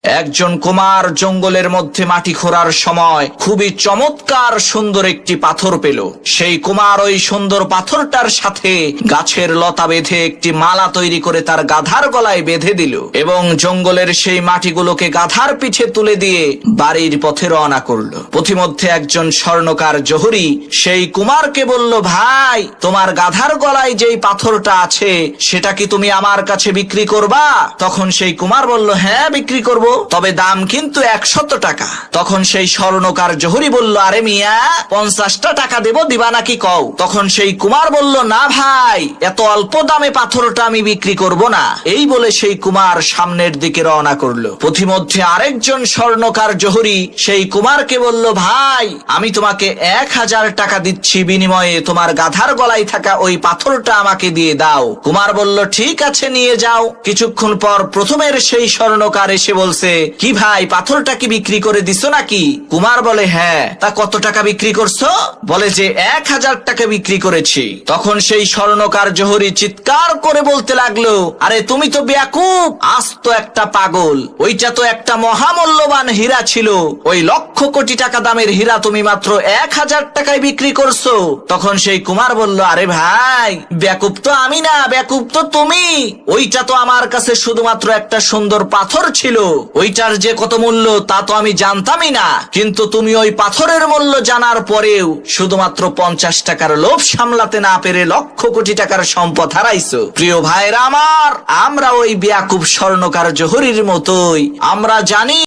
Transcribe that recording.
একজন কুমার জঙ্গলের মধ্যে মাটি খোঁড়ার সময় খুবই চমৎকার সুন্দর একটি পাথর পেল। সেই কুমার ওই সুন্দর পাথরটার সাথে গাছের লতা বেঁধে একটি মালা তৈরি করে তার গাধার গলায় বেঁধে দিল এবং জঙ্গলের সেই মাটিগুলোকে গাধার পিঠে তুলে দিয়ে বাড়ির পথে রওনা করলো। পথিমধ্যে একজন স্বর্ণকার জহুরি সেই কুমারকে বলল, ভাই, তোমার গাধার গলায় যেই পাথরটা আছে সেটা কি তুমি আমার কাছে বিক্রি করবা? তখন সেই কুমার বলল, হ্যাঁ, বিক্রি করব, তবে দাম কিন্তু 100 টাকা। তখন সেই স্বর্ণকার জহুরি বলল, আরে মিয়া, 50টা টাকা দেব, দিবা নাকি কও? তখন সেই কুমার বলল, না ভাই, এত অল্প দামে পাথরটা আমি বিক্রি করব না। এই বলে সেই কুমার সামনের দিকে রওনা করলো। পথিমধ্যে আরেকজন স্বর্ণকার জহুরি সেই কুমারকে বলল, ভাই, আমি তোমাকে 1000 টাকা দিচ্ছি, বিনিময়ে তোমার গাধার গলায় থাকা ওই পাথরটা আমাকে দিয়ে দাও। কুমার বলল, ঠিক আছে, নিয়ে যাও। কিছুক্ষণ পর প্রথমের সেই স্বর্ণকার এসে বলছে, কি ভাই, পাথরটা কি বিক্রি করে দিছো নাকি? কুমার বলে, হ্যাঁ। তা কত টাকা বিক্রি করছো? বলে যে 1000 টাকা বিক্রি করেছি। তখন সেই স্বর্ণকার জহুরি চিৎকার করে বলতে লাগলো, আরে তুমি তো বেয়াকুব, আস্ত একটা পাগল। ওইটা তো একটা মহামূল্যবান হীরা ছিল। ওই লক্ষ কোটি টাকা দামের হীরা তুমি মাত্র 1000 টাকায় বিক্রি করছো। তখন সেই কুমার বলল, আরে ভাই, বেয়াকুব তো আমি না, বেয়াকুব তো তুমি। ওইটা তো আমার কাছে শুধুমাত্র একটা সুন্দর পাথর ছিল। ওইটার যে কত মূল্য তা তো আমি জানতামই না। কিন্তু তুমি ওই পাথরের মূল্য জানার পরেও শুধুমাত্র 50 টাকার লোভ সামলাতে না পেরে লক্ষ কোটি টাকার সম্পদ হারাইছো। প্রিয় ভাইরা আমার, আমরা ওই বেয়াকুব স্বর্ণকার জহুরির মতোই। আমরা জানি